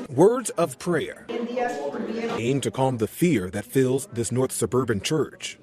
Words of prayer aim to calm the fear that fills this North Suburban church.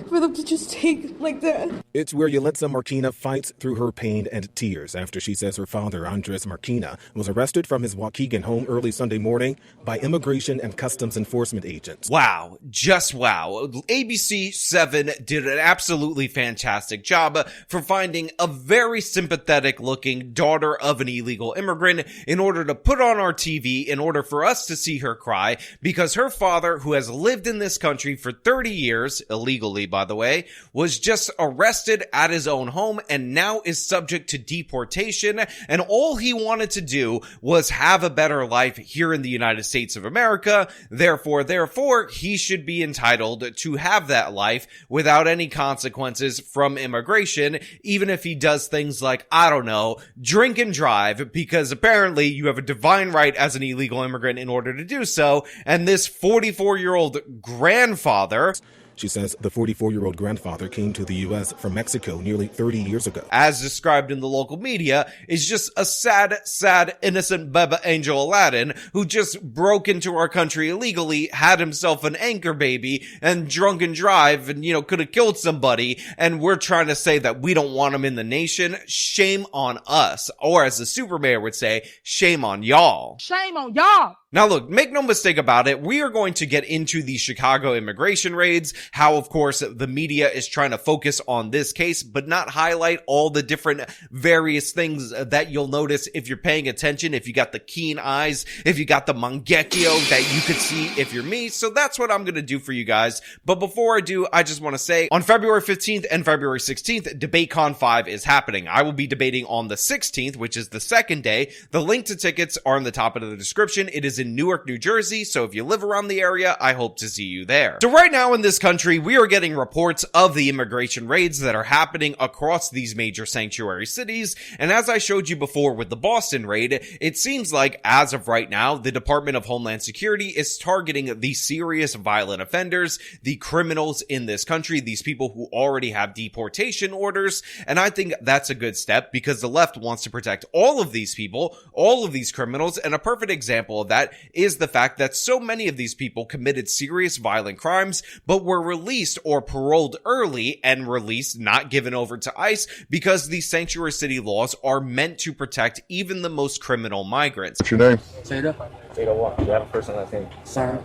For them to just take like that. It's where Yelitza Marquina fights through her pain and tears after she says her father, Andres Marquina, was arrested from his Waukegan home early Sunday morning by Immigration and Customs Enforcement agents. Wow. Just wow. ABC 7 did an absolutely fantastic job for finding a very sympathetic looking daughter of an illegal immigrant in order to put on our TV in order for us to see her cry because her father, who has lived in this country for 30 years, illegally by the way, was just arrested at his own home and now is subject to deportation, and all he wanted to do was have a better life here in the United States of America. Therefore, he should be entitled to have that life without any consequences from immigration, even if he does things like, I don't know, drink and drive, because apparently you have a divine right as an illegal immigrant in order to do so, and this 44-year-old grandfather... She says the 44-year-old grandfather came to the U.S. from Mexico nearly 30 years ago. As described in the local media, is just a sad, innocent Baba Angel Aladdin who just broke into our country illegally, had himself an anchor baby, and drunk and drive, and, could have killed somebody, and we're trying to say that we don't want him in the nation. Shame on us. Or as the super mayor would say, shame on y'all. Shame on y'all. Now look, make no mistake about it, we are going to get into the Chicago immigration raids, how of course the media is trying to focus on this case, but not highlight all the different various things that you'll notice if you're paying attention, if you got the keen eyes, if you got the mangekyo that you could see if you're me. So that's what I'm going to do for you guys. But before I do, I just want to say on February 15th and February 16th, DebateCon 5 is happening. I will be debating on the 16th, which is the second day. The link to tickets are in the top of the description. It is in Newark, New Jersey, so if you live around the area, I hope to see you there. So right now in this country, we are getting reports of the immigration raids that are happening across these major sanctuary cities, and as I showed you before with the Boston raid, it seems like, as of right now, the Department of Homeland Security is targeting the serious violent offenders, the criminals in this country, these people who already have deportation orders, and I think that's a good step because the left wants to protect all of these people, all of these criminals, and a perfect example of that is the fact that so many of these people committed serious violent crimes, but were released or paroled early and released, not given over to ICE, because these sanctuary city laws are meant to protect even the most criminal migrants. What's your name? Seda. Seda what? You have a first and last name? Sam.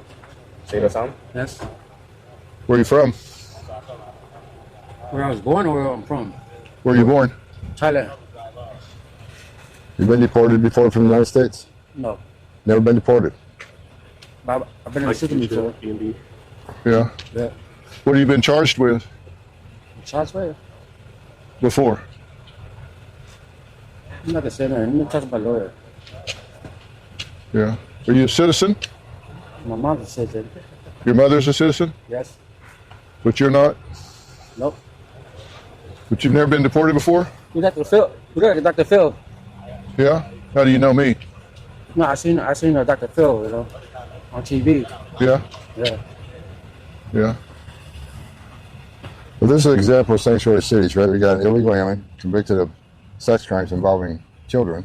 Seda Sam? Yes. Where are you from? Where I was born or where I'm from? Where are you born? Thailand. You been deported before from the United States? No. Never been deported? I've been in the system before. Yeah. Yeah. What have you been charged with Shots fired. before? I'm not gonna say that. I'm gonna talk to my lawyer. Yeah. Are you a citizen? My mom's a citizen. Your mother's a citizen? Yes. But you're not? Nope. But you've never been deported before? You Dr. Phil. You Dr. Phil. Yeah? How do you know me? No, I seen Dr. Phil, on TV. Yeah? Yeah. Yeah. Well, this is an example of sanctuary cities, right? We got an illegal alien convicted of sex crimes involving children.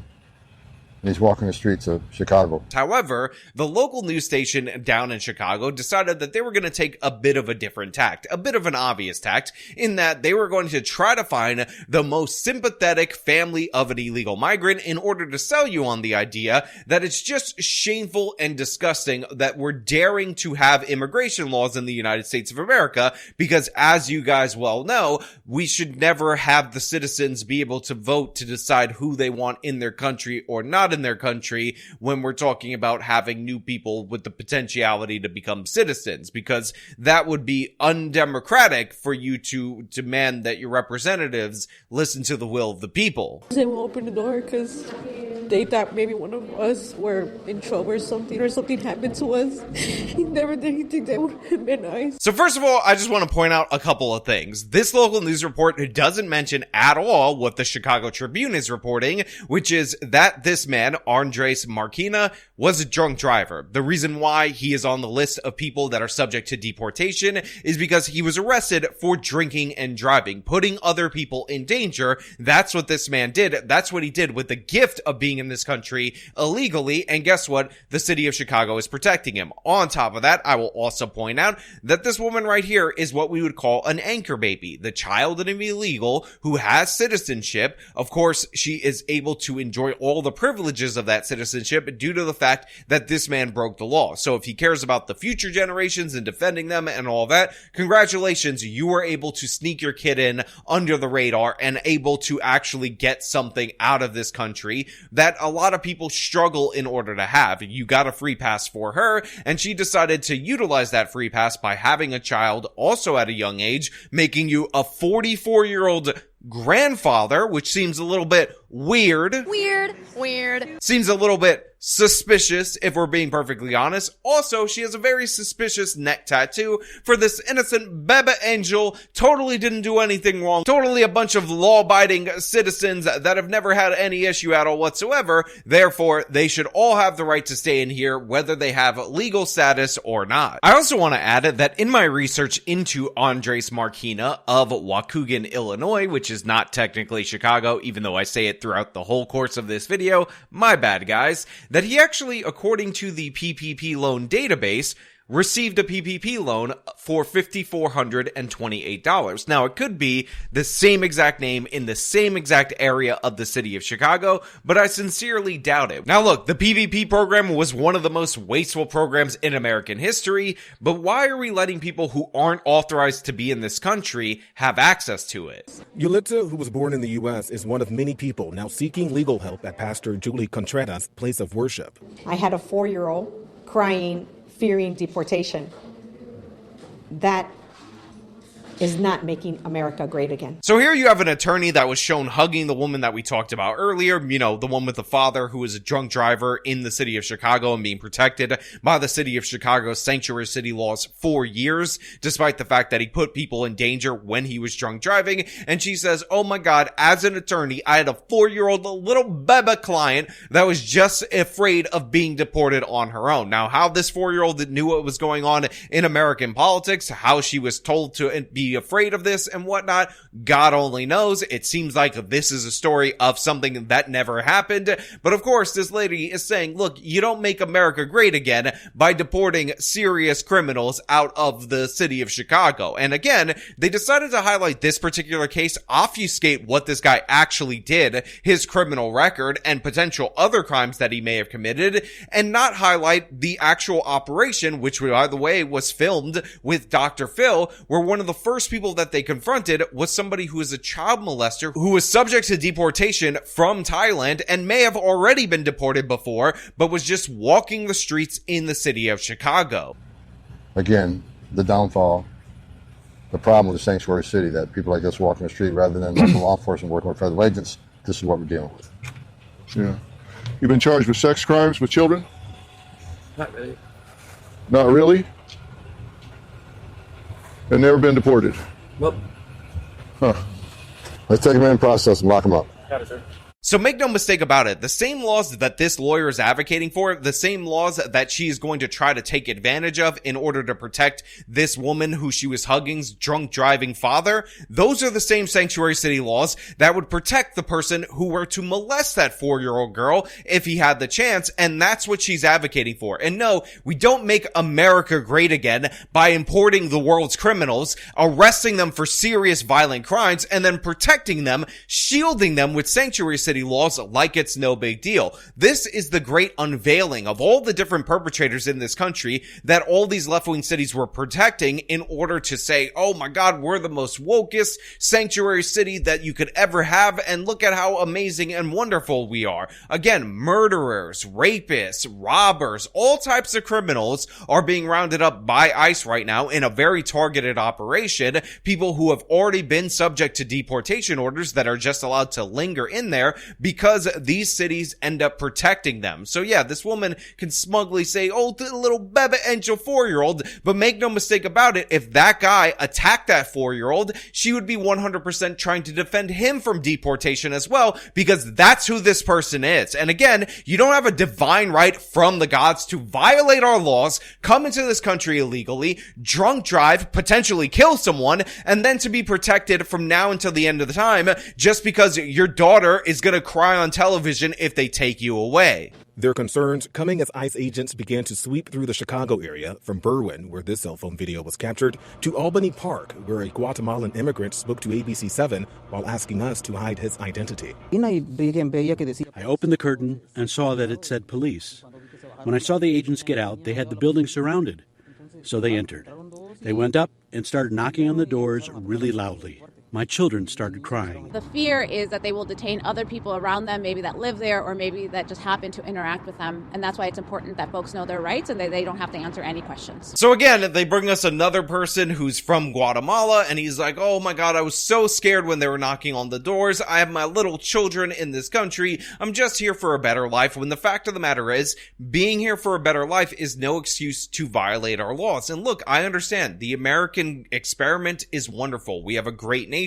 And he's walking the streets of Chicago. However, the local news station down in Chicago decided that they were going to take a bit of a different tact, a bit of an obvious tact, in that they were going to try to find the most sympathetic family of an illegal migrant in order to sell you on the idea that it's just shameful and disgusting that we're daring to have immigration laws in the United States of America, because as you guys well know, we should never have the citizens be able to vote to decide who they want in their country or not in their country when we're talking about having new people with the potentiality to become citizens, because that would be undemocratic for you to demand that your representatives listen to the will of the people. They will open the door because they thought maybe one of us were in trouble or something happened to us. He never did anything that would have been nice. So first of all, I just want to point out a couple of things. This local news report doesn't mention at all what the Chicago Tribune is reporting, which is that this man, Andres Marquina, was a drunk driver. The reason why he is on the list of people that are subject to deportation is because he was arrested for drinking and driving, putting other people in danger. That's what this man did. That's what he did with the gift of being in this country illegally, and guess what? The city of Chicago is protecting him. On top of that, I will also point out that this woman right here is what we would call an anchor baby, the child of an illegal who has citizenship. Of course, she is able to enjoy all the privileges of that citizenship due to the fact that this man broke the law. So if he cares about the future generations and defending them and all that, congratulations, you were able to sneak your kid in under the radar and able to actually get something out of this country that a lot of people struggle in order to have. You got a free pass for her, and she decided to utilize that free pass by having a child also at a young age, making you a 44-year-old grandfather, which seems a little bit weird. Seems a little bit suspicious, if we're being perfectly honest. Also, she has a very suspicious neck tattoo for this innocent bebe angel. Totally didn't do anything wrong. Totally a bunch of law-abiding citizens that have never had any issue at all whatsoever. Therefore, they should all have the right to stay in here, whether they have legal status or not. I also want to add that in my research into Andres Marquina of Waukegan, Illinois, which is not technically Chicago, even though I say it throughout the whole course of this video, my bad guys, that he actually, according to the PPP loan database, received a PPP loan for $5,428. Now, it could be the same exact name in the same exact area of the city of Chicago, but I sincerely doubt it. Now, look, the PPP program was one of the most wasteful programs in American history, but why are we letting people who aren't authorized to be in this country have access to it? Yulitza, who was born in the U.S., is one of many people now seeking legal help at Pastor Julie Contreras' place of worship. I had a 4-year-old crying, fearing deportation. That is not making America great again. So here you have an attorney that was shown hugging the woman that we talked about earlier, you know, the one with the father who was a drunk driver in the city of Chicago and being protected by the city of Chicago's sanctuary city laws for years, despite the fact that he put people in danger when he was drunk driving. And she says, oh my God, as an attorney, I had a 4-year-old little bebe client that was just afraid of being deported on her own. Now, how this 4-year-old knew what was going on in American politics, how she was told to be afraid of this and whatnot, God only knows. It seems like this is a story of something that never happened. But of course, this lady is saying, look, you don't make America great again by deporting serious criminals out of the city of Chicago. And again, they decided to highlight this particular case, obfuscate what this guy actually did, his criminal record, and potential other crimes that he may have committed, and not highlight the actual operation, which, by the way, was filmed with Dr. Phil, where one of the first people that they confronted was somebody who is a child molester who was subject to deportation from Thailand and may have already been deported before, but was just walking the streets in the city of Chicago. Again, the downfall, the problem with the sanctuary city, that people like us walking the street rather than local law enforcement working with federal agents, this is what we're dealing with. Yeah. You've been charged with sex crimes with children? Not really. Not really? And never been deported? Well, Huh. Let's take him in and process and lock him up. Got it, sir. So make no mistake about it, the same laws that this lawyer is advocating for, the same laws that she is going to try to take advantage of in order to protect this woman who she was hugging's drunk driving father, those are the same sanctuary city laws that would protect the person who were to molest that 4-year-old girl if he had the chance, and that's what she's advocating for. And no, we don't make America great again by importing the world's criminals, arresting them for serious violent crimes, and then protecting them, shielding them with sanctuary city laws like it's no big deal. This is the great unveiling of all the different perpetrators in this country that all these left-wing cities were protecting in order to say, oh my God, we're the most wokest sanctuary city that you could ever have, and look at how amazing and wonderful we are. Again, murderers, rapists, robbers, all types of criminals are being rounded up by ICE right now in a very targeted operation. People who have already been subject to deportation orders that are just allowed to linger in there because these cities end up protecting them. So yeah, this woman can smugly say, oh, the little bebe angel 4-year-old, but make no mistake about it, if that guy attacked that 4-year-old, she would be 100% trying to defend him from deportation as well, because that's who this person is. And again, you don't have a divine right from the gods to violate our laws, come into this country illegally, drunk drive, potentially kill someone, and then to be protected from now until the end of the time just because your daughter is going going to cry on television if they take you away. Their concerns coming as ICE agents began to sweep through the Chicago area, from Berwyn, where this cell phone video was captured, to Albany Park, where a Guatemalan immigrant spoke to ABC7 while asking us to hide his identity. I opened the curtain and saw that it said police. When I saw the agents get out, they had the building surrounded. So they entered. They went up and started knocking on the doors really loudly. My children started crying. The fear is that they will detain other people around them, maybe that live there or maybe that just happen to interact with them. And that's why it's important that folks know their rights and they don't have to answer any questions. So again, they bring us another person who's from Guatemala, and he's like, oh my God, I was so scared when they were knocking on the doors. I have my little children in this country. I'm just here for a better life. When the fact of the matter is, being here for a better life is no excuse to violate our laws. And look, I understand the American experiment is wonderful. We have a great nation.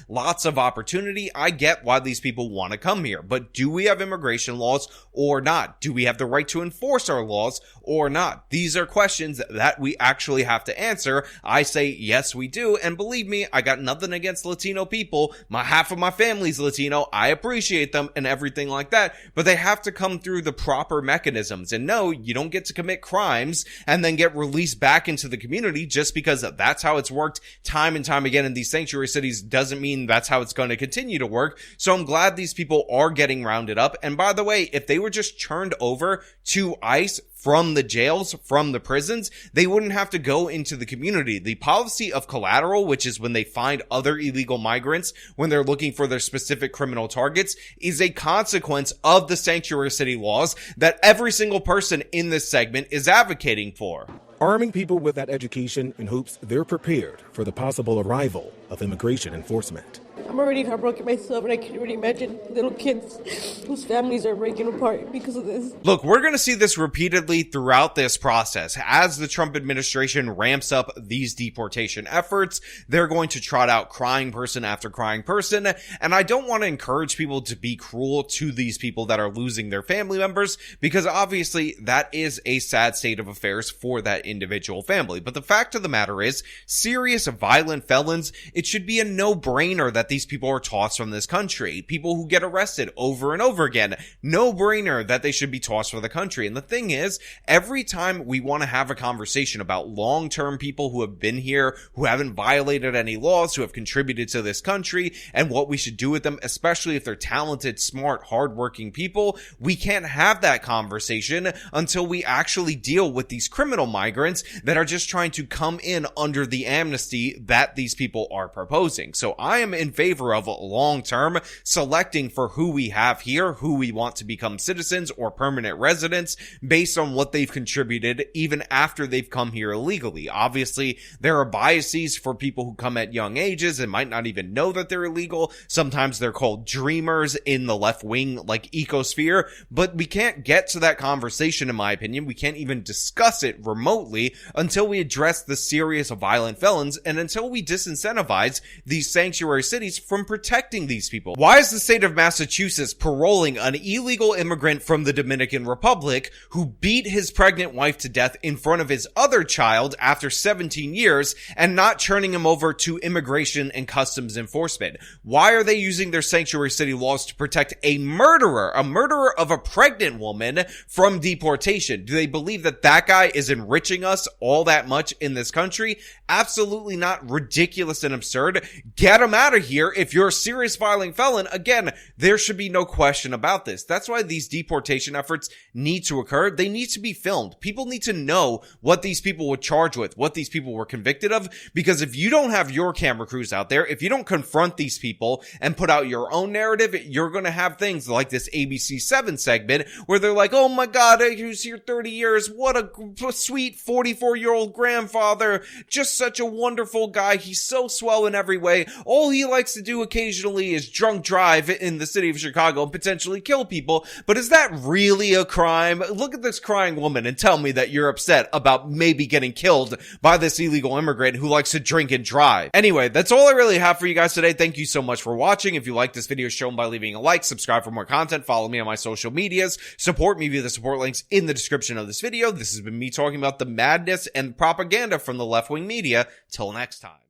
Lots of opportunity. I get why these people want to come here, but do we have immigration laws or not? Do we have the right to enforce our laws or not? These are questions that we actually have to answer. I say, yes, we do. And believe me, I got nothing against Latino people. Half of my family's Latino. I appreciate them and everything like that, but they have to come through the proper mechanisms. And no, you don't get to commit crimes and then get released back into the community just because that's how it's worked time and time again in these sanctuary cities. Doesn't mean that's how it's going to continue to work. So I'm glad these people are getting rounded up. And by the way, if they were just churned over to ICE from the jails, from the prisons, they wouldn't have to go into the community. The policy of collateral, which is when they find other illegal migrants when they're looking for their specific criminal targets, is a consequence of the sanctuary city laws that every single person in this segment is advocating for. Arming people with that education in hopes they're prepared for the possible arrival of immigration enforcement. I'm already heartbroken myself, and I can't really imagine little kids whose families are breaking apart because of this. Look, we're going to see this repeatedly throughout this process. As the Trump administration ramps up these deportation efforts, they're going to trot out crying person after crying person. And I don't want to encourage people to be cruel to these people that are losing their family members, because obviously that is a sad state of affairs for that individual family. But the fact of the matter is, serious violent felons, it should be a no-brainer that these people are tossed from this country. People who get arrested over and over again, no-brainer that they should be tossed from the country. And the thing is, every time we want to have a conversation about long-term people who have been here, who haven't violated any laws, who have contributed to this country, and what we should do with them, especially if they're talented, smart, hardworking people, we can't have that conversation until we actually deal with these criminal migrants that are just trying to come in under the amnesty that these people are proposing. So I am in favor of long-term selecting for who we have here, who we want to become citizens or permanent residents based on what they've contributed even after they've come here illegally. Obviously, there are biases for people who come at young ages and might not even know that they're illegal. Sometimes they're called dreamers in the left-wing, like, ecosphere, but we can't get to that conversation, in my opinion. We can't even discuss it remotely until we address the serious violent felons and until we disincentivize these sanctuary cities from protecting these people. Why is the state of Massachusetts paroling an illegal immigrant from the Dominican Republic who beat his pregnant wife to death in front of his other child after 17 years and not turning him over to immigration and customs enforcement? Why are they using their sanctuary city laws to protect a murderer of a pregnant woman from deportation? Do they believe that that guy is enriching us all that much in this country? Absolutely not. Ridiculous and absurd. Get him out of here. If you're a serious violent felon, again, there should be no question about this. That's why these deportation efforts need to occur. They need to be filmed. People need to know what these people were charged with, what these people were convicted of, because if you don't have your camera crews out there, if you don't confront these people and put out your own narrative, you're going to have things like this ABC7 segment where they're like, oh my God, he was here 30 years. What a sweet 44-year-old grandfather. Just such a wonderful guy. He's so swell in every way. All he likes to do occasionally is drunk drive in the city of Chicago and potentially kill people. But is that really a crime? Look at this crying woman and tell me that you're upset about maybe getting killed by this illegal immigrant who likes to drink and drive. Anyway, that's all I really have for you guys today. Thank you so much for watching. If you like this video, show them by leaving a like, subscribe for more content, follow me on my social medias, support me via the support links in the description of this video. This has been me talking about the madness and propaganda from the left-wing media. Till next time.